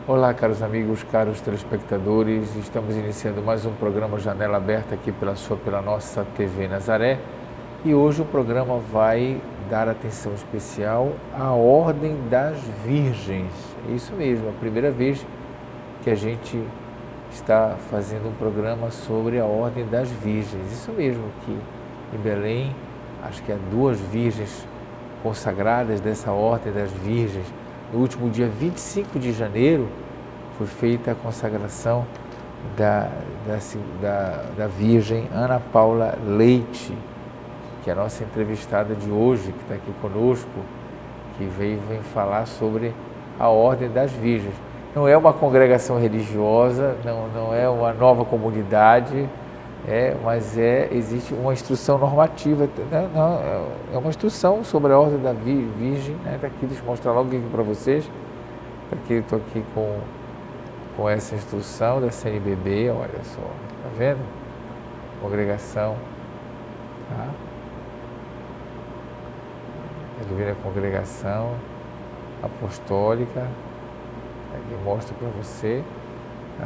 Olá, caros amigos, caros telespectadores, estamos iniciando mais um programa Janela Aberta aqui pela nossa TV Nazaré, e hoje o programa vai dar atenção especial à Ordem das Virgens. É isso mesmo, a primeira vez que a gente está fazendo um programa sobre a Ordem das Virgens. Isso mesmo, que em Belém, acho que há 2 virgens consagradas dessa Ordem das Virgens. No último dia 25 de janeiro, foi feita a consagração da Virgem Ana Paula Leite, que é a nossa entrevistada de hoje, que está aqui conosco, que vem falar sobre a Ordem das Virgens. Não é uma congregação religiosa, não é uma nova comunidade, mas existe uma instrução normativa, é uma instrução sobre a Ordem da Virgem, né? Está aqui, deixa eu mostrar logo aqui para vocês. Estou aqui com essa instrução da CNBB, olha só, tá vendo? Congregação, tá? Ele vira a congregação apostólica, aqui mostra para você,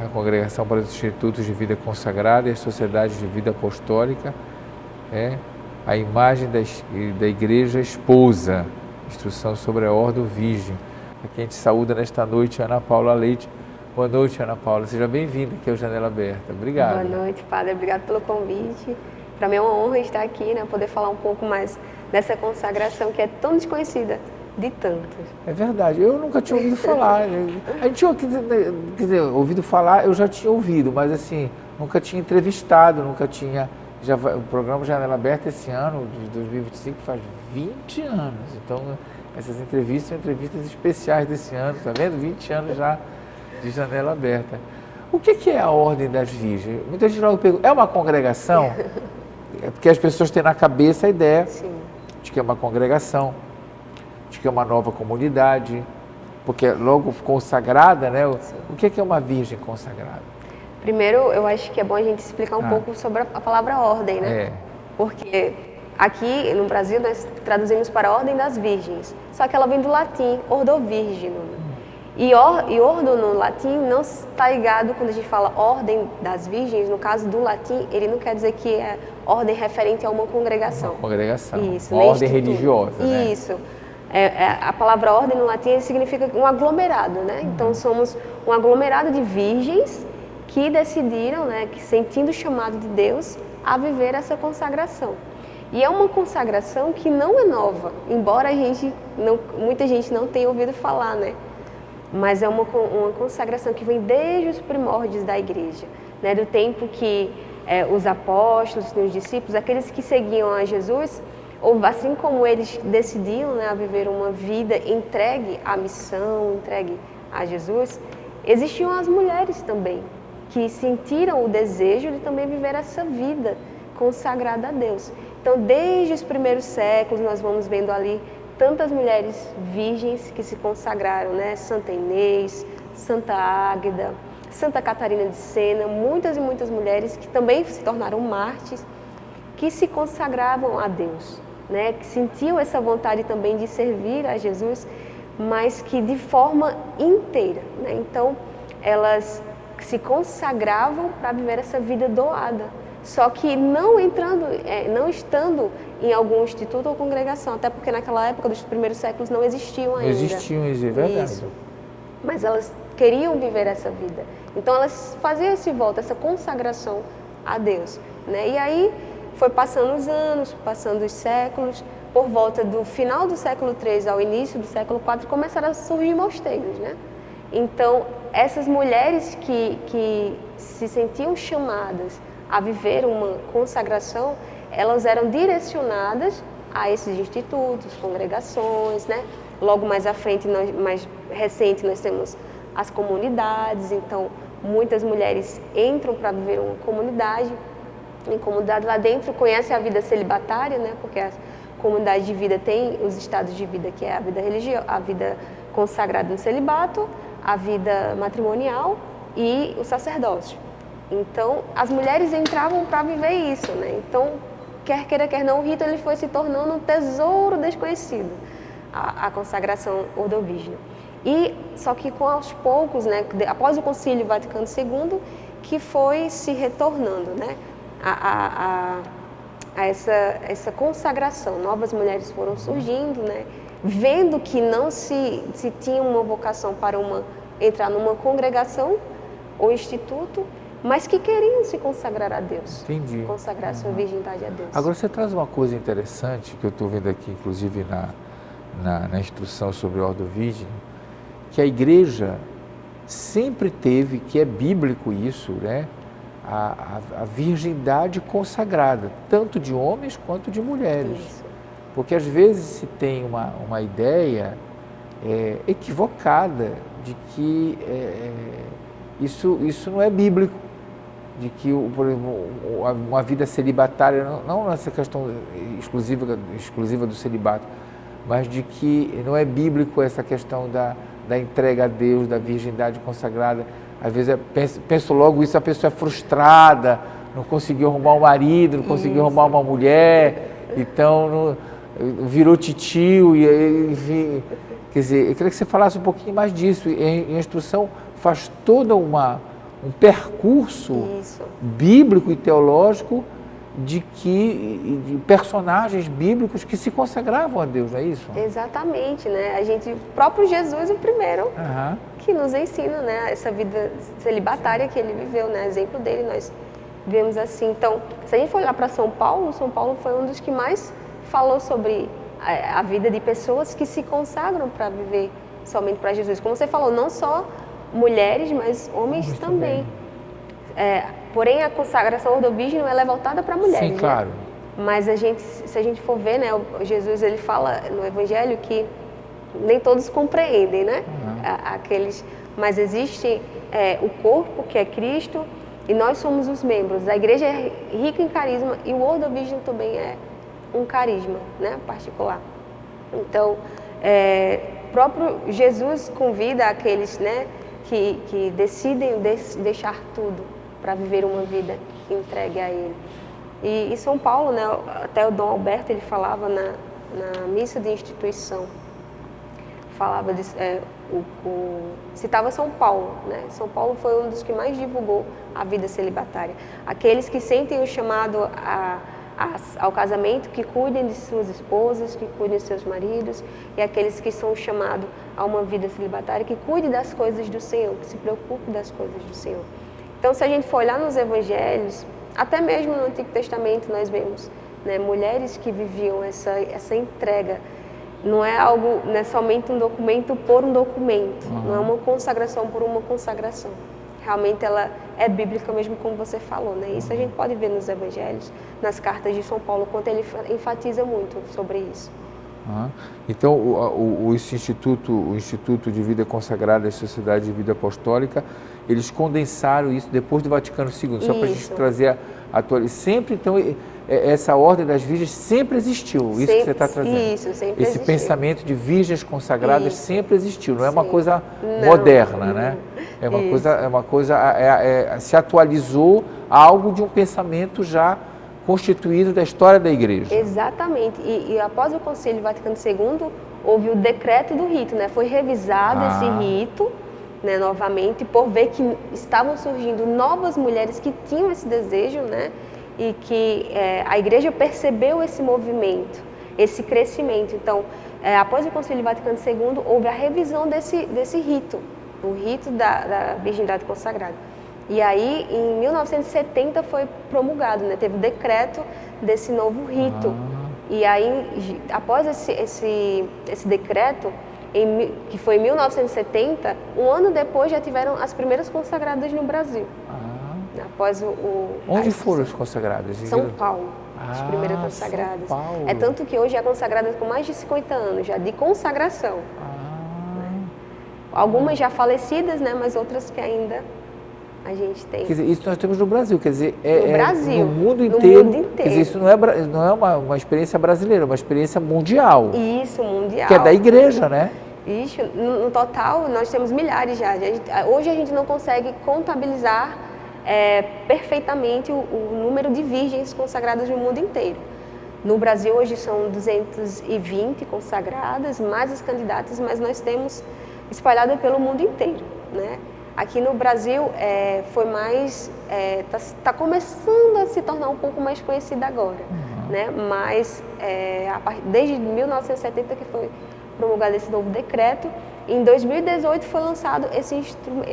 a Congregação para os Institutos de Vida Consagrada e as Sociedades de Vida Apostólica, a imagem da Igreja Esposa, instrução sobre a Ordem Virgem. Aqui a gente saúda nesta noite Ana Paula Leite. Boa noite, Ana Paula, seja bem-vinda aqui ao Janela Aberta. Obrigado. Boa noite, Padre, obrigado pelo convite. Para mim é uma honra estar aqui, né, poder falar um pouco mais dessa consagração que é tão desconhecida de tantos. É verdade, eu nunca tinha ouvido falar. A gente tinha, quer dizer, ouvido falar, eu já tinha ouvido, mas assim, nunca tinha entrevistado, nunca tinha. O programa Janela Aberta esse ano, de 2025, faz 20 anos. Então, essas entrevistas são entrevistas especiais desse ano, tá vendo? 20 anos já de Janela Aberta. O que é a Ordem das Virgens? Muita gente logo pergunta, é uma congregação? É porque as pessoas têm na cabeça a ideia de que é uma congregação, de que é uma nova comunidade, porque é logo consagrada, né? O que é uma virgem consagrada? Primeiro, eu acho que é bom a gente explicar um pouco sobre a palavra ordem, né? Porque aqui no Brasil nós traduzimos para a Ordem das Virgens, só que ela vem do latim, ordo virginum. E ordo no latim não está ligado, quando a gente fala Ordem das Virgens, no caso do latim, ele não quer dizer que é ordem referente a uma congregação. Uma congregação, isso, uma ordem religiosa, né? Isso. A palavra ordem no latim significa um aglomerado, né? Então somos um aglomerado de virgens que decidiram, né, que sentindo o chamado de Deus, a viver essa consagração. E é uma consagração que não é nova, embora muita gente não tenha ouvido falar, né? Mas é uma consagração que vem desde os primórdios da igreja, né? Do tempo que os apóstolos, os discípulos, aqueles que seguiam a Jesus, ou assim como eles decidiam, né, a viver uma vida entregue à missão, entregue a Jesus, existiam as mulheres também, que sentiram o desejo de também viver essa vida consagrada a Deus. Então, desde os primeiros séculos, nós vamos vendo ali tantas mulheres virgens que se consagraram, né? Santa Inês, Santa Águeda, Santa Catarina de Sena, muitas e muitas mulheres que também se tornaram mártires, que se consagravam a Deus, né? Que sentiam essa vontade também de servir a Jesus, mas que de forma inteira, né? Então, elas se consagravam para viver essa vida doada, só que não estando em algum instituto ou congregação, até porque naquela época dos primeiros séculos não existiam ainda. Não existiam, é verdade. Isso. Mas elas queriam viver essa vida. Então elas faziam esse voto, essa consagração a Deus, né? E aí foi passando os anos, passando os séculos, por volta do final do século III ao início do século IV começaram a surgir mosteiros, né? Então essas mulheres que se sentiam chamadas a viver uma consagração, elas eram direcionadas a esses institutos, congregações, né? Logo mais à frente, mais recente, nós temos as comunidades. Então, muitas mulheres entram para viver uma comunidade. Em comunidade lá dentro conhecem a vida celibatária, né? Porque a comunidade de vida tem os estados de vida, que é a vida religiosa, a vida consagrada no celibato, a vida matrimonial e o sacerdócio. Então, as mulheres entravam para viver isso, né? Então, quer queira, quer não, o rito ele foi se tornando um tesouro desconhecido, a consagração ordovígina. E só que aos poucos, né, após o Concílio Vaticano II, que foi se retornando, né, a essa consagração. Novas mulheres foram surgindo, né, vendo que não se tinha uma vocação para entrar numa congregação ou instituto, mas que queriam se consagrar a Deus. Entendi. Consagrar sua virgindade a Deus. Agora você traz uma coisa interessante, que eu estou vendo aqui, inclusive na instrução sobre a Ordo Virgem, que a igreja sempre teve, que é bíblico isso, né? A virgindade consagrada, tanto de homens quanto de mulheres. Isso. Porque às vezes se tem uma ideia equivocada de que isso não é bíblico, de que, por exemplo, uma vida celibatária, não nessa questão exclusiva do celibato, mas de que não é bíblico essa questão da entrega a Deus, da virgindade consagrada. Às vezes penso logo isso, a pessoa é frustrada, não conseguiu arrumar um marido, não conseguiu arrumar uma mulher, então virou titio, enfim. Quer dizer, eu queria que você falasse um pouquinho mais disso. A instrução faz todo um percurso bíblico e teológico de personagens bíblicos que se consagravam a Deus, não é isso? Exatamente, né? O próprio Jesus é o primeiro que nos ensina, né, essa vida celibatária que ele viveu, né? Exemplo dele nós vemos assim. Então, se a gente for olhar para São Paulo foi um dos que mais falou sobre a vida de pessoas que se consagram para viver somente para Jesus. Como você falou, não só mulheres, mas homens também. Porém, a consagração ordovígena ela é voltada para mulheres. Sim, claro. Né? Mas se a gente for ver, né, Jesus ele fala no Evangelho que nem todos compreendem, né? Mas existe o corpo, que é Cristo, e nós somos os membros. A igreja é rica em carisma e o ordovígeno também é um carisma, né, particular. Então, próprio Jesus convida aqueles, né, que decidem deixar tudo para viver uma vida entregue a Ele. E São Paulo, né, até o Dom Alberto, ele falava na missa de instituição, falava citava São Paulo, né? São Paulo foi um dos que mais divulgou a vida celibatária. Aqueles que sentem o chamado ao casamento, que cuidem de suas esposas, que cuidem de seus maridos, e aqueles que são chamados a uma vida celibatária, que cuide das coisas do Senhor, que se preocupe das coisas do Senhor. Então, se a gente for olhar nos evangelhos, até mesmo no Antigo Testamento nós vemos, né, mulheres que viviam essa entrega. Não é algo, não é somente um documento por um documento, não é uma consagração por uma consagração. Realmente ela é bíblica mesmo, como você falou, né? Isso a gente pode ver nos evangelhos, nas cartas de São Paulo, quanto ele enfatiza muito sobre isso. Então, o Instituto de Vida Consagrada e Sociedade de Vida Apostólica, eles condensaram isso depois do Vaticano II, só para a gente trazer a atualização. Sempre, então, essa ordem das virgens sempre existiu, isso que você está trazendo. Isso, sempre Esse existiu. Pensamento de virgens consagradas sempre existiu, não é uma coisa moderna, né? Se atualizou algo de um pensamento já constituído da história da igreja. Exatamente. E após o Concílio Vaticano II, houve o decreto do rito, né? Foi revisado esse rito, né, novamente, por ver que estavam surgindo novas mulheres que tinham esse desejo, né? E que a igreja percebeu esse movimento, esse crescimento. Então, após o Concílio Vaticano II, houve a revisão desse rito, o rito da virgindade consagrada. E aí, em 1970, foi promulgado, né? Teve o decreto desse novo rito. E aí, após esse decreto, que foi em 1970, um ano depois já tiveram as primeiras consagradas no Brasil. Após Onde foram as consagradas? São Paulo, as primeiras consagradas. São Paulo. É tanto que hoje é consagrada com mais de 50 anos já de consagração. Algumas já falecidas, né? Mas outras que ainda a gente tem. Quer dizer, isso nós temos no Brasil, quer dizer, no Brasil, no mundo inteiro. No mundo inteiro. Quer dizer, isso não é uma experiência brasileira, é uma experiência mundial. Isso, mundial. Que é da igreja, né? Isso, no total nós temos milhares já. Hoje a gente não consegue contabilizar perfeitamente o número de virgens consagradas no mundo inteiro. No Brasil hoje são 220 consagradas, mais as candidatas, mas nós temos espalhada pelo mundo inteiro, né? Aqui no Brasil foi mais, tá começando a se tornar um pouco mais conhecida agora, né? Mas desde 1970 que foi promulgado esse novo decreto, em 2018 foi lançado essa instrução,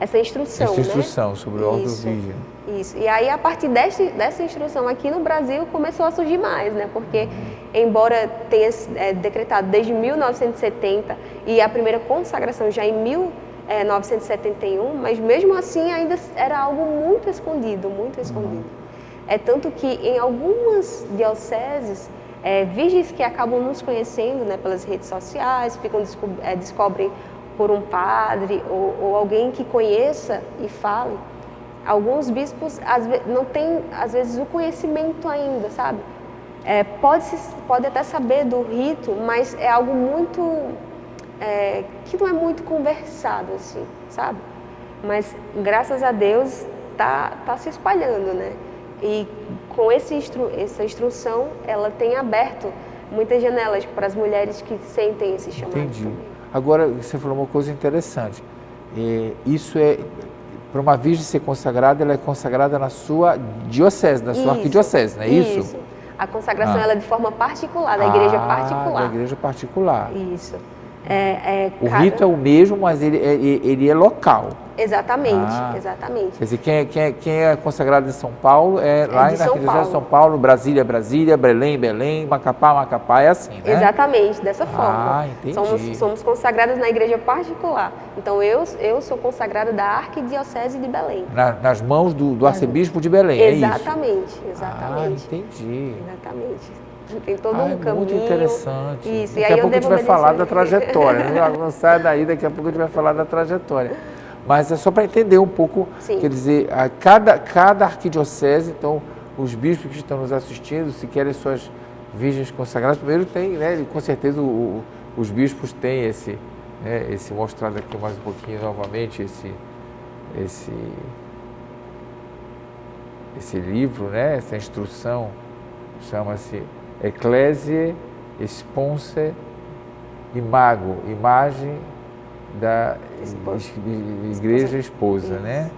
Essa instrução, né? sobre o órgão virgem. Isso. E aí, a partir dessa instrução aqui no Brasil, começou a surgir mais, né? Porque, embora tenha decretado desde 1970 e a primeira consagração já em 1971, mas mesmo assim ainda era algo muito escondido, muito escondido. É tanto que em algumas dioceses, virgens que acabam nos conhecendo, né, pelas redes sociais, descobrem por um padre ou alguém que conheça e fale. Alguns bispos não têm, às vezes, o conhecimento ainda, sabe? Pode até saber do rito, mas é algo muito... que não é muito conversado, assim, sabe? Mas, graças a Deus, tá se espalhando, né? E com essa instrução, ela tem aberto muitas janelas para as mulheres que sentem esse chamado. Entendi. Também. Agora, você falou uma coisa interessante. Isso para uma virgem ser consagrada, ela é consagrada na sua diocese, na sua arquidiocese, não é isso? Isso. A consagração ela é de forma particular, da igreja particular. Da igreja particular. Isso. O rito é o mesmo, mas ele é local. Exatamente, exatamente. Quer dizer, quem é consagrado em São Paulo lá na Arquidiocese de São Paulo, Brasília, Belém, Macapá, é assim, né? Exatamente, dessa forma. Entendi. Somos consagradas na igreja particular. Então, eu sou consagrada da Arquidiocese de Belém. Nas mãos do arcebispo de Belém, exatamente, é isso? Exatamente. Entendi. Exatamente. Tem todo um caminho. Muito interessante. Isso. Daqui a pouco a gente vai falar da trajetória, né? Não sai daí, daqui a pouco a gente vai falar da trajetória. Mas é só para entender um pouco, quer dizer, cada arquidiocese, então, os bispos que estão nos assistindo, se querem suas virgens consagradas, primeiro tem, né, com certeza os bispos têm esse mostrado aqui mais um pouquinho novamente, esse livro, né, essa instrução, chama-se Ecclesiae Sponsae Imago, imagem da igreja esposa, né?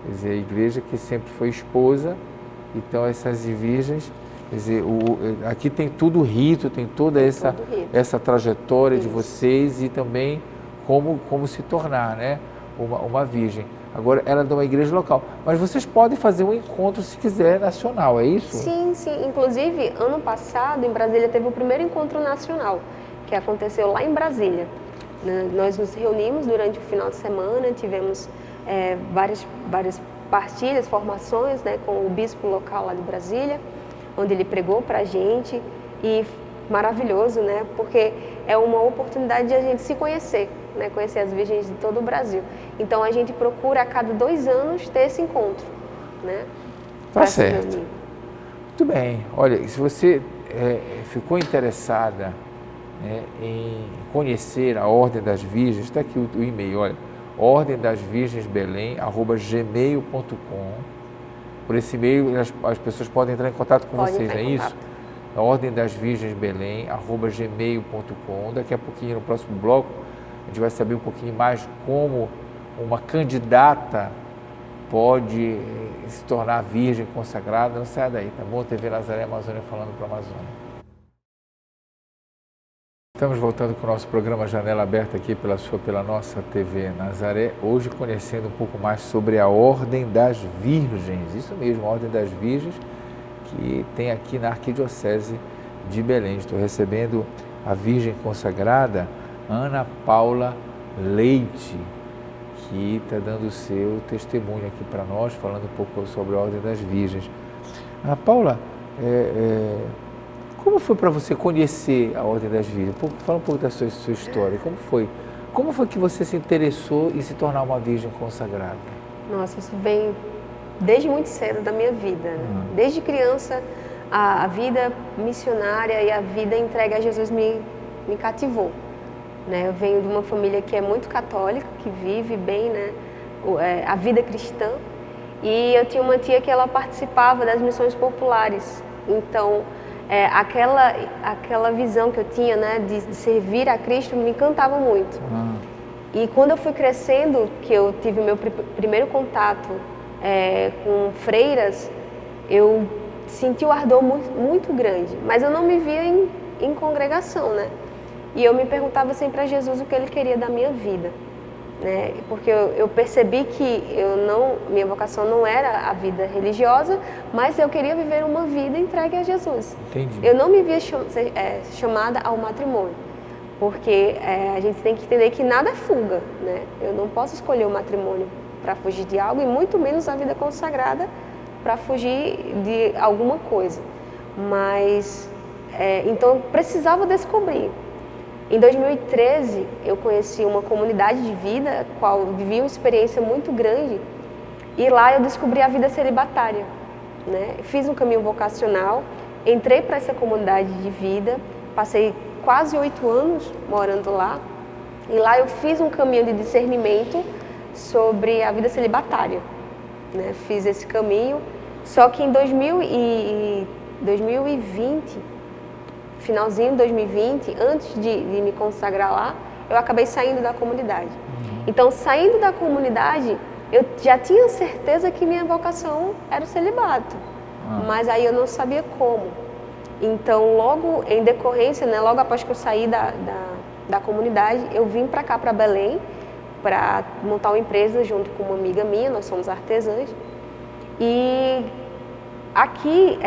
Quer dizer, a igreja que sempre foi esposa, então essas virgens, quer dizer, aqui tem tudo o rito, tem toda essa trajetória de vocês e também como se tornar, né? Uma virgem. Agora, ela é de uma igreja local. Mas vocês podem fazer um encontro, se quiser, nacional, é isso? Sim, sim. Inclusive, ano passado, em Brasília, teve o primeiro encontro nacional, que aconteceu lá em Brasília. Nós nos reunimos durante o final de semana, tivemos várias partilhas, formações, né, com o bispo local lá de Brasília, onde ele pregou para a gente, e maravilhoso, né, porque é uma oportunidade de a gente se conhecer, né, conhecer as virgens de todo o Brasil. Então a gente procura a cada 2 anos ter esse encontro, né? Tá certo. Muito bem. Olha, se você ficou interessada, né, em conhecer a Ordem das Virgens, está aqui o e-mail, olha, ordemdasvirgensbelém@gmail.com. Por esse e-mail as pessoas podem entrar em contato com vocês, não é isso? A ordemdasvirgensbelém@gmail.com. Daqui a pouquinho, no próximo bloco, a gente vai saber um pouquinho mais como uma candidata pode se tornar virgem consagrada. Não sai daí, tá bom? TV Nazaré Amazônia falando para a Amazônia. Estamos voltando com o nosso programa Janela Aberta aqui pela nossa TV Nazaré, hoje conhecendo um pouco mais sobre a Ordem das Virgens, isso mesmo, a Ordem das Virgens, que tem aqui na Arquidiocese de Belém. Estou recebendo a Virgem consagrada Ana Paula Leite, que está dando o seu testemunho aqui para nós, falando um pouco sobre a Ordem das Virgens. Ana Paula, como foi para você conhecer a Ordem das Virgens? Fala um pouco da sua história. Como foi que você se interessou em se tornar uma virgem consagrada? Nossa, isso vem desde muito cedo da minha vida. Né? Desde criança, a vida missionária e a vida entregue a Jesus me cativou. Né? Eu venho de uma família que é muito católica, que vive bem, né, a vida cristã. E eu tinha uma tia que ela participava das missões populares. Então, aquela visão que eu tinha, né, de servir a Cristo me encantava muito. E quando eu fui crescendo, que eu tive o meu primeiro contato com freiras, eu senti o ardor muito grande, mas eu não me via em congregação, né? E eu me perguntava sempre a Jesus o que Ele queria da minha vida, né? Porque eu percebi que minha vocação não era a vida religiosa, mas eu queria viver uma vida entregue a Jesus. Entendi. Eu não me via chamada ao matrimônio, porque a gente tem que entender que nada é fuga, né? Eu não posso escolher o matrimônio para fugir de algo, e muito menos a vida consagrada para fugir de alguma coisa. Mas, então, eu precisava descobrir. Em 2013, eu conheci uma comunidade de vida, qual vivi uma experiência muito grande, e lá eu descobri a vida celibatária, né? Fiz um caminho vocacional, entrei para essa comunidade de vida, passei quase 8 anos morando lá, e lá eu fiz um caminho de discernimento sobre a vida celibatária, né? Fiz esse caminho, só que em 2020, finalzinho de 2020, antes de me consagrar lá, eu acabei saindo da comunidade. Então, saindo da comunidade, eu já tinha certeza que minha vocação era o celibato, mas aí eu não sabia como. Então, logo em decorrência, né, logo após que eu saí da comunidade, eu vim para cá, para Belém, para montar uma empresa junto com uma amiga minha, nós somos artesãs. E aqui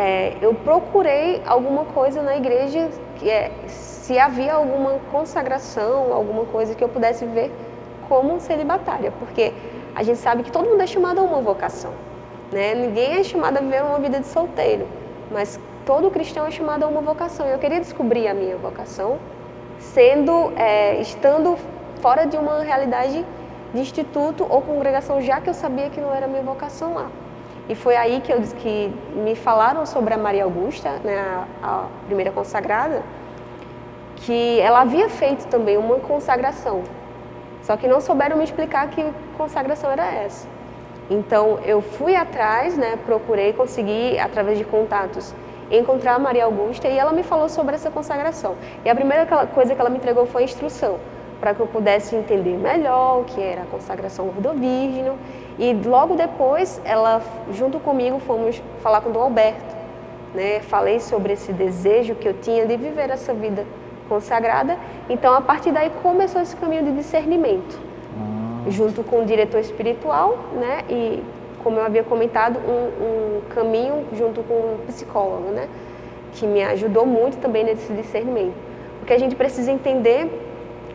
eu procurei alguma coisa na igreja, se havia alguma consagração, alguma coisa que eu pudesse ver como celibatária, porque a gente sabe que todo mundo é chamado a uma vocação, né? Ninguém é chamado a viver uma vida de solteiro, mas todo cristão é chamado a uma vocação. Eu queria descobrir a minha vocação, estando fora de uma realidade de instituto ou congregação, já que eu sabia que não era a minha vocação lá. E foi aí que me falaram sobre a Maria Augusta, né, a primeira consagrada, que ela havia feito também uma consagração, só que não souberam me explicar que consagração era essa. Então eu fui atrás, né, procurei, consegui, através de contatos, encontrar a Maria Augusta, e ela me falou sobre essa consagração. E a primeira coisa que ela me entregou foi a instrução, para que eu pudesse entender melhor o que era a consagração ordovígino. E logo depois, ela, junto comigo, fomos falar com o Dom Alberto, né? Falei sobre esse desejo que eu tinha de viver essa vida consagrada. Então, a partir daí, começou esse caminho de discernimento, junto com o diretor espiritual, né? E, como eu havia comentado, um caminho junto com um psicólogo, né? Que me ajudou muito também nesse discernimento. Porque a gente precisa entender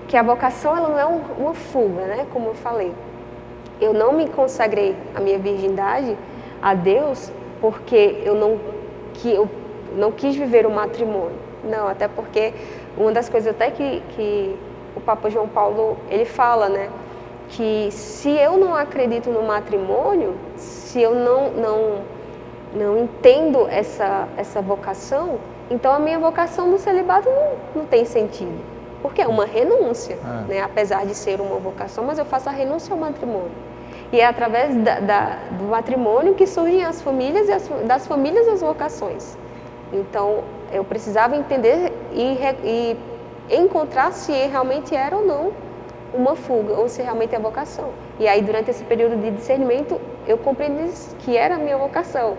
que a vocação, ela não é uma fuga, né? Como eu falei. Eu não me consagrei a minha virgindade a Deus porque eu não quis viver o matrimônio. Não, até porque uma das coisas até que o Papa João Paulo, ele fala, né? Que se eu não acredito no matrimônio, se eu não entendo essa vocação, então a minha vocação no celibato não tem sentido. Porque é uma renúncia, né? Apesar de ser uma vocação, mas eu faço a renúncia ao matrimônio. E é através do matrimônio que surgem as famílias e das famílias as vocações. Então, eu precisava entender e encontrar se realmente era ou não uma fuga, ou se realmente é vocação. E aí, durante esse período de discernimento, eu compreendi que era a minha vocação.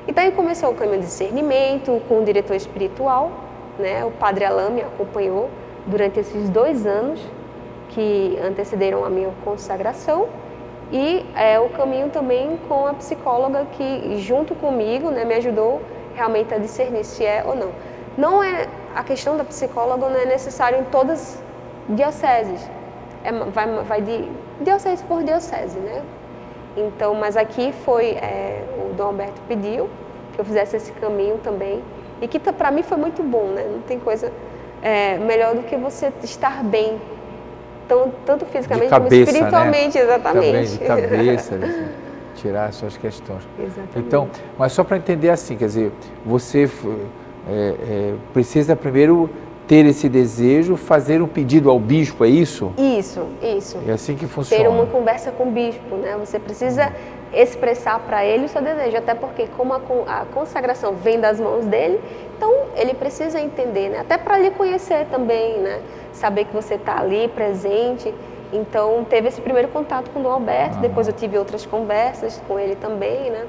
Então, aí começou o caminho de discernimento com o diretor espiritual, né? O Padre Alain me acompanhou durante esses 2 anos que antecederam a minha consagração, e o caminho também com a psicóloga que, junto comigo, né, me ajudou realmente a discernir se é ou não. Não é, a questão da psicóloga não é necessário em todas as dioceses, vai de diocese por diocese, né? Então, mas aqui foi, o Dom Alberto pediu que eu fizesse esse caminho também, e que para mim foi muito bom, né? Não tem coisa melhor do que você estar bem, tanto fisicamente como espiritualmente, né? Exatamente. Também de cabeça, né? Tirar as suas questões. Exatamente. Então, mas só para entender assim, quer dizer, você precisa primeiro ter esse desejo, fazer um pedido ao bispo, é isso? Isso. É assim que funciona. Ter uma conversa com o bispo, né? Você precisa expressar para ele o seu desejo, até porque como a consagração vem das mãos dele, então ele precisa entender, né? Até para lhe conhecer também, né? Saber que você está ali presente. Então teve esse primeiro contato com o Dom Alberto, depois eu tive outras conversas com ele também, né?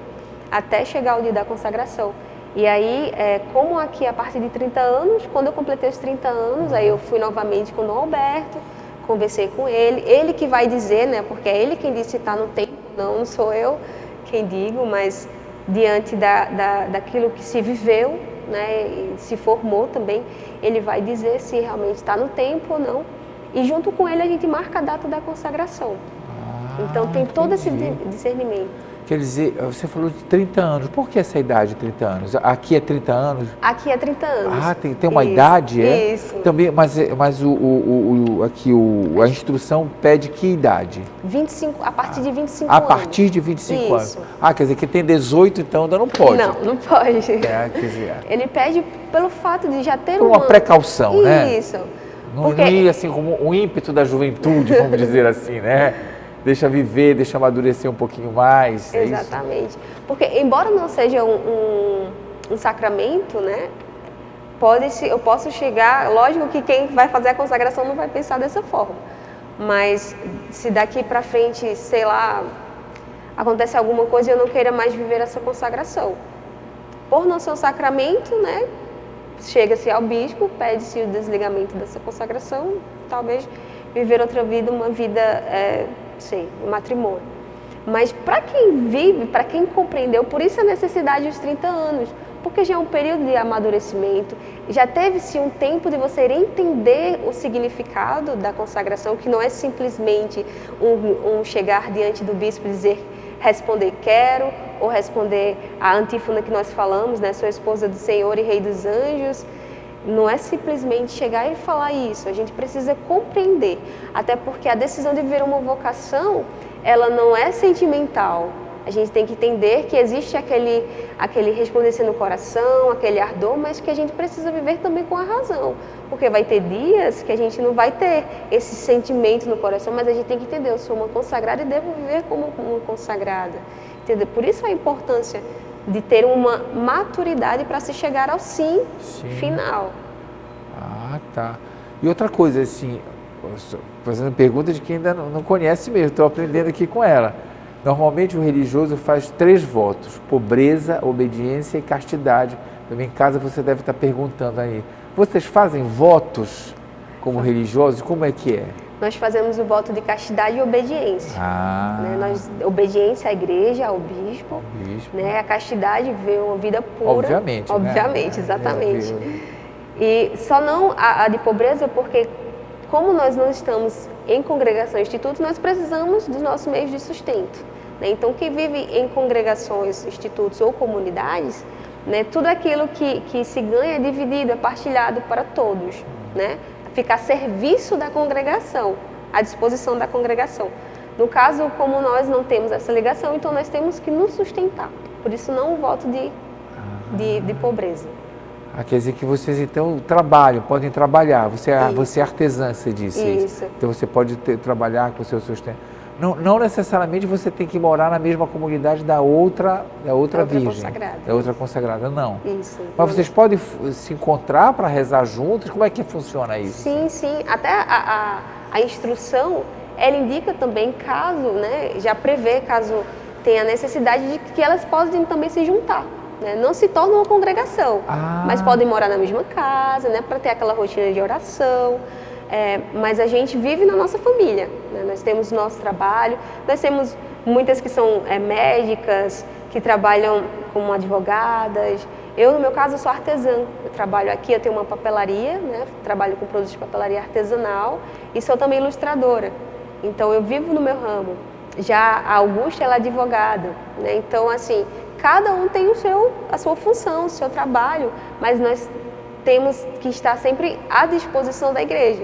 Até chegar o dia da consagração. E aí, como aqui a partir de 30 anos, quando eu completei os 30 anos, aí eu fui novamente com o Dom Alberto, conversei com ele que vai dizer, né? Porque é ele quem diz se está no tempo, não sou eu quem digo, mas diante daquilo que se viveu, né? E se formou também, ele vai dizer se realmente está no tempo ou não. E junto com ele a gente marca a data da consagração. Então tem todo esse discernimento. Quer dizer, você falou de 30 anos. Por que essa idade de 30 anos? Aqui é 30 anos? Aqui é 30 anos. Ah, tem uma idade, é? Isso. Também, mas aqui a instrução pede que idade? 25, a partir de 25 a anos. A partir de 25 Isso. anos. Ah, quer dizer que tem 18, então ainda não pode. Não pode. Quer dizer, ele pede pelo fato de já ter uma precaução, né? Isso. Não ir assim como o ímpeto da juventude, vamos dizer assim, né? Deixa viver, deixa amadurecer um pouquinho mais. Exatamente. Porque, embora não seja um sacramento, né? Eu posso chegar, lógico que quem vai fazer a consagração não vai pensar dessa forma. Mas se daqui para frente, sei lá, acontece alguma coisa e eu não queira mais viver essa consagração. Por não ser um sacramento, né? Chega-se ao bispo, pede-se o desligamento dessa consagração, talvez viver outra vida, uma vida, um matrimônio. Mas para quem vive, para quem compreendeu, por isso a necessidade dos 30 anos, porque já é um período de amadurecimento, já teve-se um tempo de você entender o significado da consagração, que não é simplesmente um chegar diante do bispo e dizer, responder quero, ou responder a antífona que nós falamos, né? Sou esposa do Senhor e Rei dos Anjos. Não é simplesmente chegar e falar isso, a gente precisa compreender, até porque a decisão de viver uma vocação, ela não é sentimental. A gente tem que entender que existe aquele resplandecer no coração, aquele ardor, mas que a gente precisa viver também com a razão. Porque vai ter dias que a gente não vai ter esse sentimento no coração, mas a gente tem que entender, eu sou uma consagrada e devo viver como uma consagrada. Entendeu? Por isso a importância de ter uma maturidade para se chegar ao sim final. Ah, tá. E outra coisa, assim, fazendo pergunta de quem ainda não conhece mesmo, estou aprendendo aqui com ela. Normalmente o religioso faz 3 votos, pobreza, obediência e castidade. Também em casa você deve estar perguntando aí, vocês fazem votos como religiosos? Como é que é? Nós fazemos o voto de castidade e obediência. Né? Obediência à igreja, ao bispo. Né? A castidade, ver uma vida pura. Obviamente, né? Exatamente. E só não a de pobreza, porque como nós não estamos em congregação, instituto, nós precisamos dos nossos meios de sustento. Né? Então, quem vive em congregações, institutos ou comunidades, né, tudo aquilo que se ganha é dividido, é partilhado para todos. Né? Fica a serviço da congregação, à disposição da congregação. No caso, como nós não temos essa ligação, então nós temos que nos sustentar. Por isso, não o voto de pobreza. Quer dizer que vocês, então, trabalham, podem trabalhar. Você é artesã, você disse. Isso. Então, você pode trabalhar com o seu sustento. Não necessariamente você tem que morar na mesma comunidade da outra virgem. Consagrada. Da outra consagrada, não. Isso. Mas vocês podem se encontrar para rezar juntos? Como é que funciona isso? Sim. Até a instrução, ela indica também caso, né, já prevê, caso tenha necessidade de que elas podem também se juntar. Né? Não se torna uma congregação, mas podem morar na mesma casa, né, para ter aquela rotina de oração. Mas a gente vive na nossa família, né? Nós temos nosso trabalho, nós temos muitas que são médicas, que trabalham como advogadas. Eu, no meu caso, sou artesã, eu trabalho aqui, eu tenho uma papelaria, né? Trabalho com produtos de papelaria artesanal e sou também ilustradora. Então, eu vivo no meu ramo. Já a Augusta, ela é advogada, né? Então, assim, cada um tem a sua função, o seu trabalho, mas nós temos que estar sempre à disposição da igreja,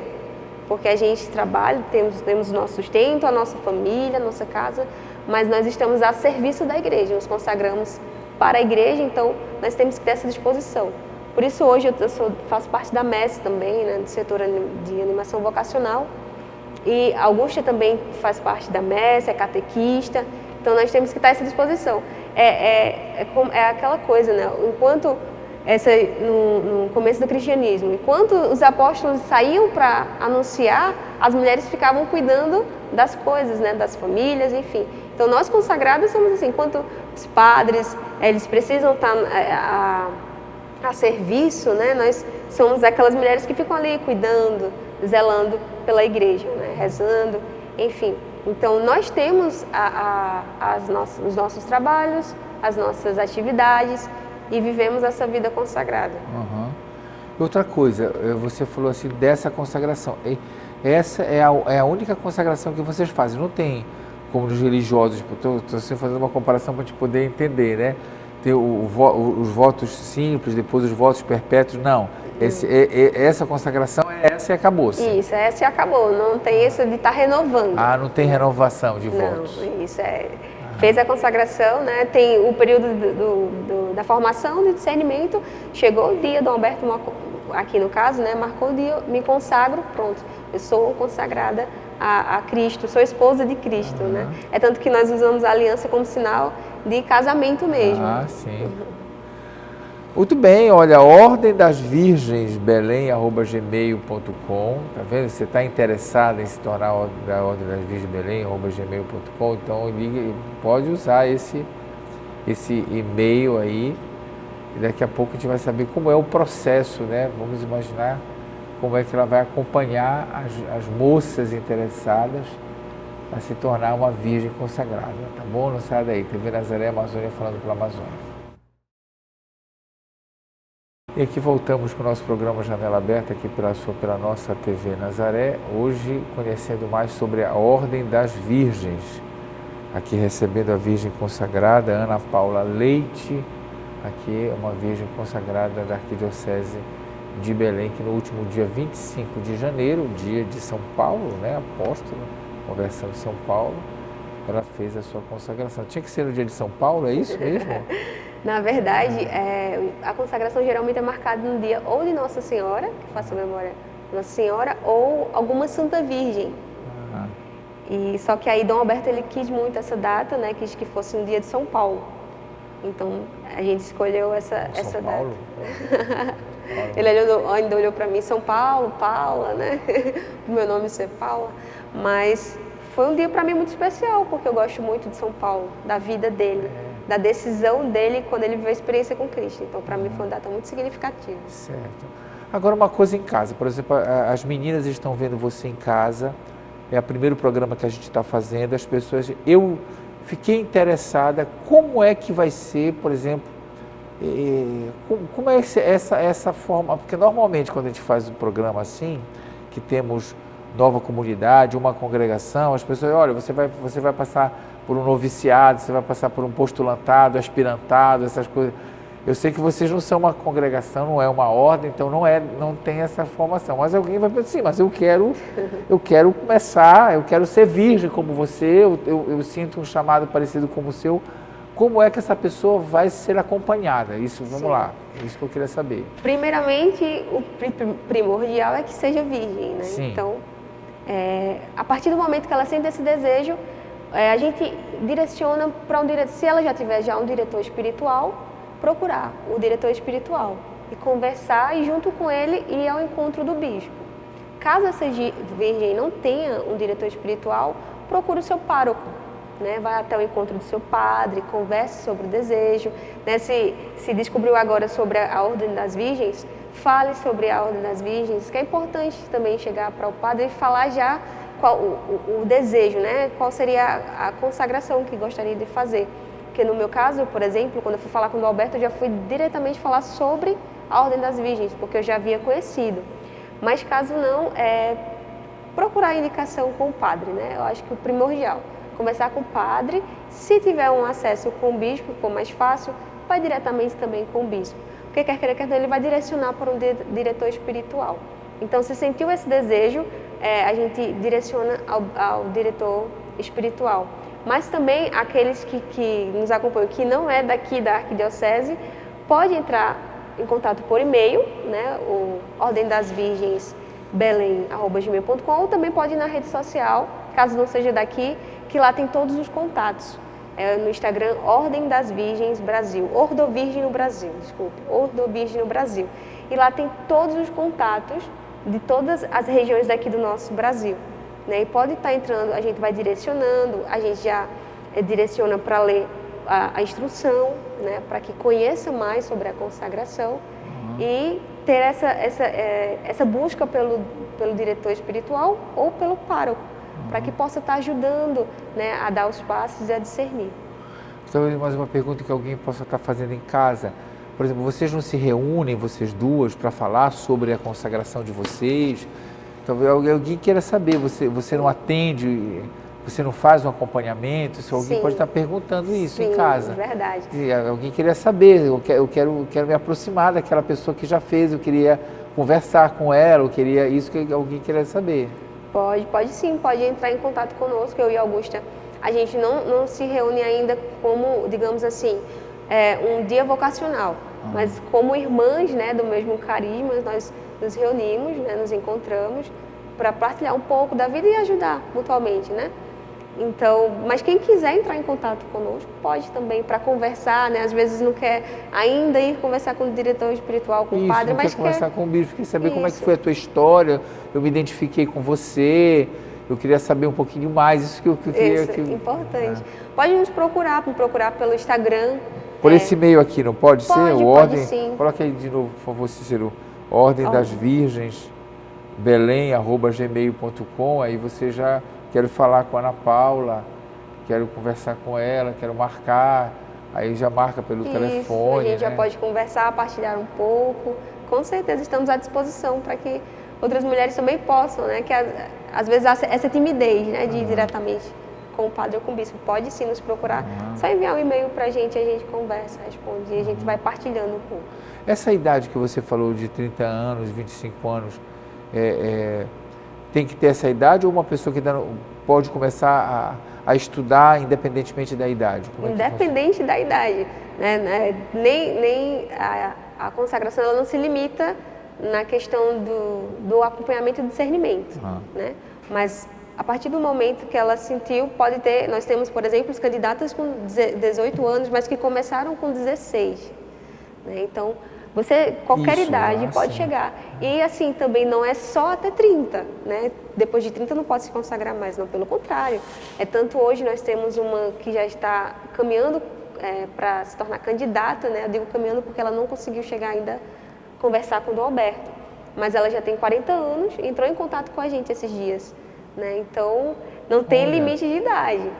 porque a gente trabalha, temos o nosso sustento, a nossa família, a nossa casa, mas nós estamos a serviço da igreja, nos consagramos para a igreja, então nós temos que ter essa disposição. Por isso hoje faço parte da MES também, né, do setor de animação vocacional, e a Augusta também faz parte da MES, é catequista, Então nós temos que estar a essa disposição. É aquela coisa, né? Enquanto no começo do cristianismo, enquanto os apóstolos saíam para anunciar, as mulheres ficavam cuidando das coisas, né? Das famílias, enfim. Então nós consagradas somos assim, enquanto os padres, eles precisam estar a serviço, né? Nós somos aquelas mulheres que ficam ali cuidando, zelando pela igreja, né? Rezando, enfim. Então nós temos os nossos trabalhos, as nossas atividades e vivemos essa vida consagrada. Uhum. Outra coisa, você falou assim dessa consagração. Essa é a única consagração que vocês fazem. Não tem como os religiosos, estou fazendo uma comparação para a gente poder entender, né? Tem os votos simples, depois os votos perpétuos, não. Essa consagração é essa e acabou-se. Isso, essa e acabou. Não tem isso de estar renovando. Ah, não tem renovação de votos. Não, isso fez a consagração, né? Tem o período da formação, de discernimento, chegou o dia, Dom Alberto, aqui no caso, né? Marcou o dia, me consagro, pronto. Eu sou consagrada a Cristo, sou esposa de Cristo, né? É tanto que nós usamos a aliança como sinal de casamento mesmo. Ah, sim. Muito bem, olha, Ordem das Virgens Belém@gmail.com, tá vendo? Você está interessado em se tornar da Ordem das Virgens Belém@gmail.com, então pode usar esse e-mail aí e daqui a pouco a gente vai saber como é o processo, né? Vamos imaginar como é que ela vai acompanhar as moças interessadas a se tornar uma virgem consagrada, tá bom? Não sai daí, TV Nazaré Amazônia falando pela Amazônia. E aqui voltamos com o nosso programa Janela Aberta, aqui pela nossa TV Nazaré, hoje conhecendo mais sobre a Ordem das Virgens, aqui recebendo a Virgem consagrada, Ana Paula Leite, aqui é uma Virgem consagrada da Arquidiocese de Belém, que no último dia 25 de janeiro, dia de São Paulo, né, apóstolo, conversão de São Paulo, ela fez a sua consagração. Tinha que ser no dia de São Paulo, é isso mesmo? Na verdade, a consagração geralmente é marcada no dia ou de Nossa Senhora, que faça a memória Nossa Senhora, ou alguma Santa Virgem. E só que aí Dom Alberto ele quis muito essa data, né? Quis que fosse no dia de São Paulo. Então a gente escolheu essa Paulo? data. Ele ainda olhou para mim, São Paulo, Paula, né? O meu nome ser Paula. Mas foi um dia para mim muito especial, porque eu gosto muito de São Paulo, da vida dele, da decisão dele quando ele viveu a experiência com Cristo. Então, para mim, foi uma data muito significativa. Certo. Agora, uma coisa em casa. Por exemplo, as meninas estão vendo você em casa. É o primeiro programa que a gente está fazendo. As pessoas... Eu fiquei interessada. Como é que vai ser, por exemplo... Como é essa forma... Porque, normalmente, quando a gente faz um programa assim, que temos nova comunidade, uma congregação, as pessoas... Olha, você vai passar por um noviciado, você vai passar por um postulantado, aspirantado, essas coisas. Eu sei que vocês não são uma congregação, não é uma ordem, então não tem essa formação. Mas alguém vai pensar, sim, mas eu quero começar, eu quero ser virgem como você, eu sinto um chamado parecido como o seu. Como é que essa pessoa vai ser acompanhada? Isso, vamos lá, isso que eu queria saber. Primeiramente, o primordial é que seja virgem, né? Sim. Então, a partir do momento que ela sente esse desejo, a gente direciona para se ela já tiver um diretor espiritual, procurar o diretor espiritual e conversar e junto com ele ir ao encontro do bispo. Caso essa virgem não tenha um diretor espiritual, procure o seu pároco, né? Vai até o encontro do seu padre, converse sobre o desejo, né? Se descobriu agora sobre a Ordem das Virgens, fale sobre a Ordem das Virgens, que é importante também chegar para o padre e falar já qual o desejo, né? Qual seria a consagração que gostaria de fazer. Porque no meu caso, por exemplo, quando eu fui falar com o Dom Alberto, eu já fui diretamente falar sobre a Ordem das Virgens, porque eu já havia conhecido. Mas caso não, procurar indicação com o padre, né? Eu acho que o primordial, conversar com o padre, se tiver um acesso com o bispo, for mais fácil, vai diretamente também com o bispo. Porque quer queira, quer não, ele vai direcionar para um diretor espiritual. Então, se sentiu esse desejo, a gente direciona ao diretor espiritual. Mas também aqueles que nos acompanham, que não é daqui da Arquidiocese, pode entrar em contato por e-mail, né, o Ordem das Virgens Belém@gmail.com, ou também pode ir na rede social, caso não seja daqui, que lá tem todos os contatos. é no Instagram Ordem das Virgens Brasil, Ordovirgem no Brasil, desculpe, Ordovirgem no Brasil. E lá tem todos os contatos de todas as regiões daqui do nosso Brasil, né? E pode estar entrando, a gente vai direcionando, a gente já direciona para ler a instrução, né? Para que conheça mais sobre a consagração e ter essa busca pelo diretor espiritual ou pelo pároco, para que possa estar ajudando, né, a dar os passos e a discernir. Talvez mais uma pergunta que alguém possa estar fazendo em casa. Por exemplo, vocês não se reúnem, vocês duas, para falar sobre a consagração de vocês? Talvez alguém queira saber, você não atende, você não faz um acompanhamento? Se alguém pode estar perguntando isso em casa. Sim, verdade. E alguém queria saber, eu quero me aproximar daquela pessoa que já fez, eu queria conversar com ela, eu queria isso que alguém queria saber. Pode sim, pode entrar em contato conosco, eu e a Augusta. A gente não se reúne ainda como, digamos assim, um dia vocacional, mas como irmãs, né, do mesmo carisma, nós nos reunimos, né, nos encontramos para partilhar um pouco da vida e ajudar mutuamente, né? Então, mas quem quiser entrar em contato conosco pode também para conversar, né? Às vezes não quer ainda ir conversar com o diretor espiritual, com o padre, não mas quer conversar com o bispo, quer saber como é que foi a tua história, eu me identifiquei com você, eu queria saber um pouquinho mais, isso que eu queria... Isso, importante. Pode me procurar pelo Instagram. Por esse e-mail aqui, não pode ser? Pode, Ordem, sim. Coloca aí de novo, por favor, Cícero. Ordem das Virgens, belém@gmail.com. Aí você já... Quero falar com a Ana Paula, quero conversar com ela, quero marcar. Aí já marca pelo telefone. A gente já pode conversar, partilhar um pouco. Com certeza estamos à disposição para que outras mulheres também possam, né? Que às vezes há essa timidez, né? De ir diretamente com o padre ou com o bispo. Pode sim nos procurar. Só enviar um e-mail para a gente conversa, responde e a gente vai partilhando um pouco. Essa idade que você falou de 30 anos, 25 anos, tem que ter essa idade ou uma pessoa que pode começar a estudar independentemente da idade? Independente da idade, né? Nem a consagração ela não se limita na questão do acompanhamento e discernimento, né? Mas a partir do momento que ela sentiu, pode ter, nós temos, por exemplo, os candidatas com 18 anos, mas que começaram com 16, né? Então, qualquer idade pode chegar. E assim, também não é só até 30, né? Depois de 30 não pode se consagrar mais, não, pelo contrário. Tanto hoje nós temos uma que já está caminhando para se tornar candidata, né? Eu digo caminhando porque ela não conseguiu chegar ainda a conversar com o Dom Alberto. Mas ela já tem 40 anos e entrou em contato com a gente esses dias, né? Então, não tem limite de idade,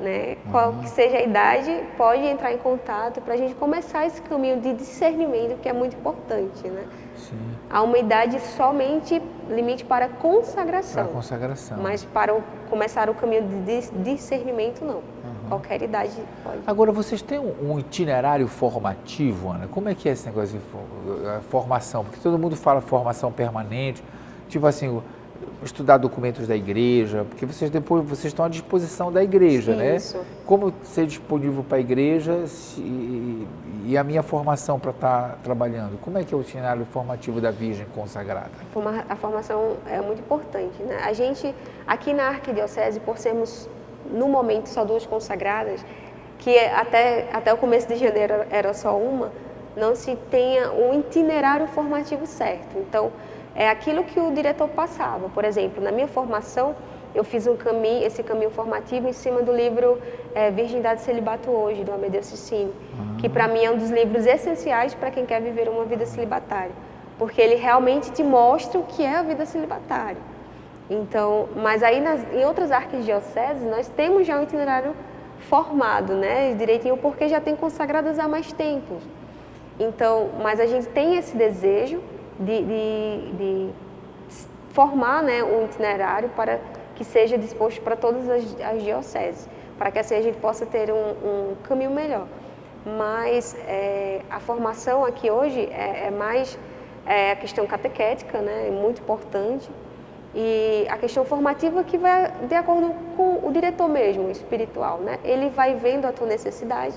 né? Qual que seja a idade, pode entrar em contato para a gente começar esse caminho de discernimento que é muito importante, né? Sim. Há uma idade somente limite para consagração. Para consagração. Mas para começar o caminho de discernimento, não. Qualquer idade pode. Agora, vocês têm um itinerário formativo, Ana? Como é que é esse negócio de formação? Porque todo mundo fala formação permanente, tipo assim, estudar documentos da igreja, porque vocês estão à disposição da igreja, né? Isso. Como ser disponível para a igreja e a minha formação para estar trabalhando? Como é que é o itinerário formativo da Virgem consagrada? A formação é muito importante, né? A gente, aqui na Arquidiocese, por sermos, no momento, só 2 consagradas, que até o começo de janeiro era só uma, não se tenha um itinerário formativo certo. Então, é aquilo que o diretor passava. Por exemplo, na minha formação, eu fiz esse caminho formativo em cima do livro Virgindade e Celibato Hoje, do Amedeo Cecchini, que para mim é um dos livros essenciais para quem quer viver uma vida celibatária, porque ele realmente te mostra o que é a vida celibatária. Então, mas aí em outras arquidioceses nós temos já um itinerário formado, né, direitinho, porque já tem consagradas há mais tempo. Então, mas a gente tem esse desejo de formar, né, um itinerário para que seja disposto para todas as dioceses, para que assim a gente possa ter um caminho melhor. Mas a formação aqui hoje é mais a questão catequética, né, é muito importante, e a questão formativa que vai de acordo com o diretor mesmo, espiritual, né? Ele vai vendo a tua necessidade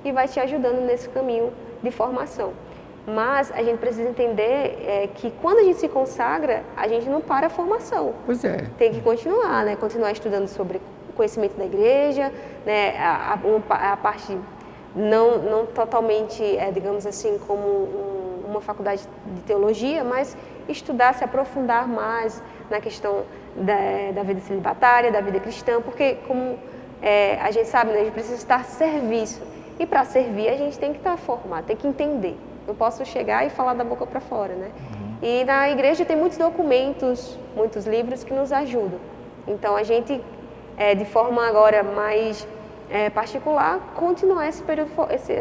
e vai te ajudando nesse caminho de formação. Mas a gente precisa entender que quando a gente se consagra, a gente não para a formação. Pois é. Tem que continuar, né? Continuar estudando sobre conhecimento da igreja, né, a parte não totalmente, digamos assim, como uma faculdade de teologia, mas estudar, se aprofundar mais na questão da vida celibatária, da vida cristã, porque como a gente sabe, né, a gente precisa estar a serviço. E para servir a gente tem que estar formado, tem que entender. Não posso chegar e falar da boca para fora, né? E na igreja tem muitos documentos, muitos livros que nos ajudam. Então a gente, de forma agora mais particular, continuar esse período,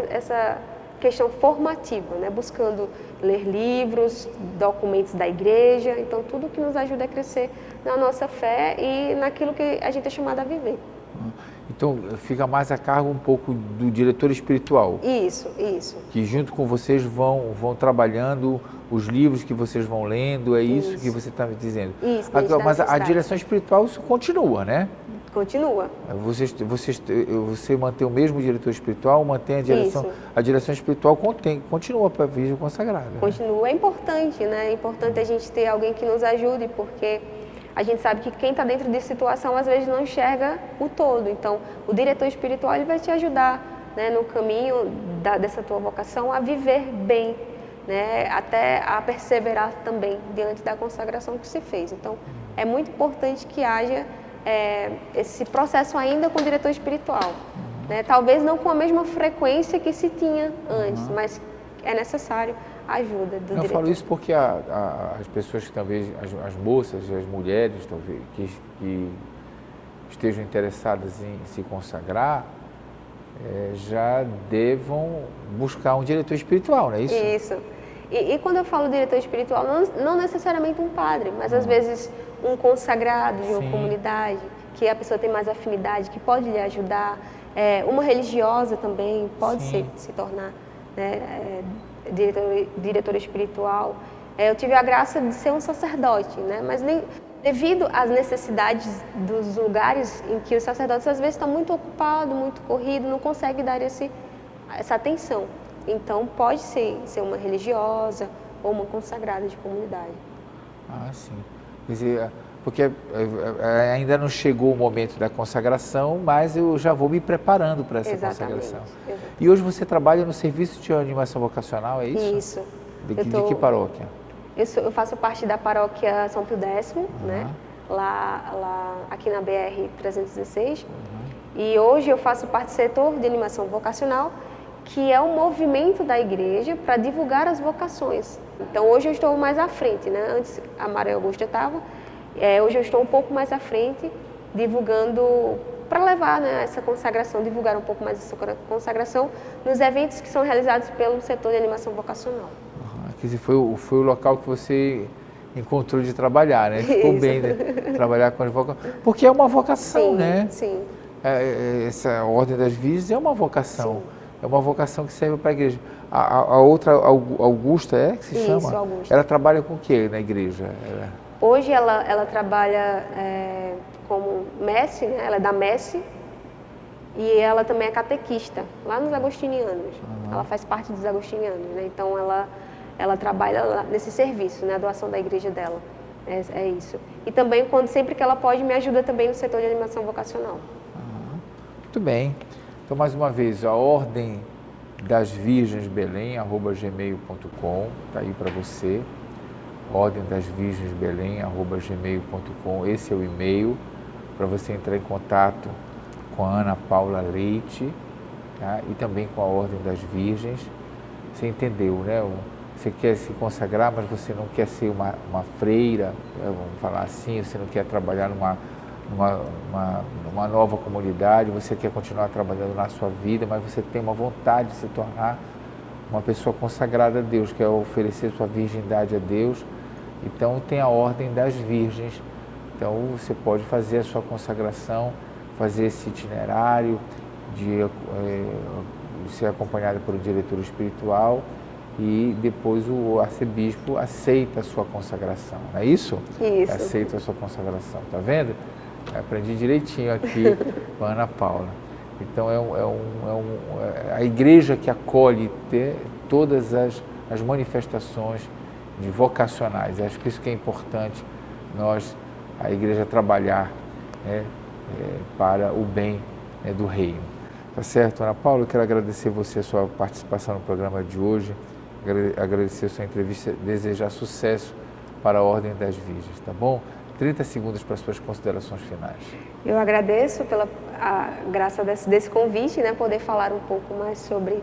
essa questão formativa, né? Buscando ler livros, documentos da igreja, então tudo que nos ajuda a crescer na nossa fé e naquilo que a gente é chamado a viver. Então, fica mais a cargo um pouco do diretor espiritual. Isso. Que junto com vocês vão trabalhando os livros que vocês vão lendo, é isso que você está me dizendo. Isso, mas a direção espiritual isso continua, né? Continua. Você mantém o mesmo diretor espiritual, mantém a direção... Isso. A direção espiritual continua para a Virgem Consagrada. Continua. Né? É importante, né? É importante a gente ter alguém que nos ajude, porque a gente sabe que quem está dentro de situação às vezes não enxerga o todo. Então, o diretor espiritual ele vai te ajudar, né, no caminho dessa tua vocação a viver bem, né, até a perseverar também diante da consagração que se fez. Então, é muito importante que haja esse processo ainda com o diretor espiritual. Né? Talvez não com a mesma frequência que se tinha antes, mas é necessário a ajuda do diretor. Eu falo isso porque as pessoas que talvez, as moças e as mulheres talvez, que estejam interessadas em se consagrar, já devam buscar um diretor espiritual, não é isso? Isso. E quando eu falo diretor espiritual, não necessariamente um padre, mas às vezes um consagrado de uma comunidade, que a pessoa tem mais afinidade, que pode lhe ajudar. Uma religiosa também pode se tornar, né, diretora espiritual. Eu tive a graça de ser um sacerdote, né, mas devido às necessidades dos lugares em que os sacerdotes às vezes estão muito ocupados, muito corridos, não conseguem dar essa atenção. Então, pode ser uma religiosa ou uma consagrada de comunidade. Ah, sim. Quer dizer, porque ainda não chegou o momento da consagração, mas eu já vou me preparando para essa consagração. Exatamente. E hoje você trabalha no serviço de animação vocacional, é isso? Isso. De que paróquia? Eu faço parte da paróquia São Pio X, né? Lá aqui na BR-316. E hoje eu faço parte do setor de animação vocacional, que é um movimento da igreja para divulgar as vocações. Então, hoje eu estou mais à frente, né? Antes a Maria Augusta estava, hoje eu estou um pouco mais à frente, divulgando, para levar, né, essa consagração, divulgar um pouco mais essa consagração nos eventos que são realizados pelo setor de animação vocacional. Quer dizer, foi o local que você encontrou de trabalhar, né? Ficou bem, né? Trabalhar com as vocações. Porque é uma vocação, né? Sim. Essa Ordem das Virgens é uma vocação. Sim. É uma vocação que serve para a igreja. A outra, Augusta, que se chama? Isso, Augusta. Ela trabalha com o que na igreja? Hoje ela trabalha como messe, né? Ela é da messe, e ela também é catequista, lá nos agostinianos. Ela faz parte dos agostinianos, né? Então ela trabalha lá nesse serviço, né? A doação da igreja dela. É isso. E também, sempre que ela pode, me ajuda também no setor de animação vocacional. Muito bem. Então, mais uma vez, a Ordem das Virgens Belém, @gmail.com, está aí para você. Ordem das Virgens Belém, @gmail.com, esse é o e-mail para você entrar em contato com a Ana Paula Leite, tá? E também com a Ordem das Virgens. Você entendeu, né? Você quer se consagrar, mas você não quer ser uma freira, vamos falar assim, você não quer trabalhar numa nova comunidade, você quer continuar trabalhando na sua vida, mas você tem uma vontade de se tornar uma pessoa consagrada a Deus, quer oferecer sua virgindade a Deus. Então tem a Ordem das Virgens. Então você pode fazer a sua consagração, fazer esse itinerário de ser acompanhado pelo diretor espiritual, e depois o arcebispo aceita a sua consagração, não é isso? Isso. Aceita a sua consagração, tá vendo? Aprendi direitinho aqui com a Ana Paula. Então a igreja que acolhe todas as manifestações de vocacionais. Acho que isso que é importante, a igreja trabalhar, né, para o bem do reino. Tá certo, Ana Paula? Eu quero agradecer você a sua participação no programa de hoje, agradecer a sua entrevista, desejar sucesso para a Ordem das Virgens, tá bom? 30 segundos para as suas considerações finais. Eu agradeço pela graça desse convite, né, poder falar um pouco mais sobre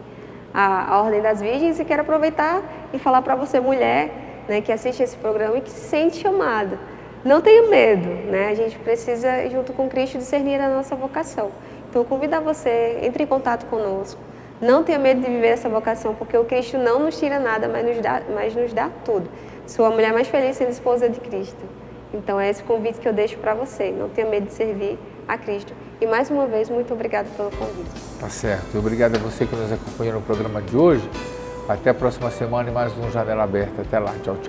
a Ordem das Virgens, e quero aproveitar e falar para você, mulher, né, que assiste esse programa e que se sente chamada. Não tenha medo, né? A gente precisa, junto com Cristo, discernir a nossa vocação. Então, eu convido a você, entre em contato conosco. Não tenha medo de viver essa vocação, porque o Cristo não nos tira nada, mas nos dá tudo. Sou a mulher mais feliz sendo esposa de Cristo. Então, é esse convite que eu deixo para você. Não tenha medo de servir a Cristo. E, mais uma vez, muito obrigada pelo convite. Tá certo. E obrigado a você que nos acompanhou no programa de hoje. Até a próxima semana e mais um Janela Aberta. Até lá. Tchau, tchau.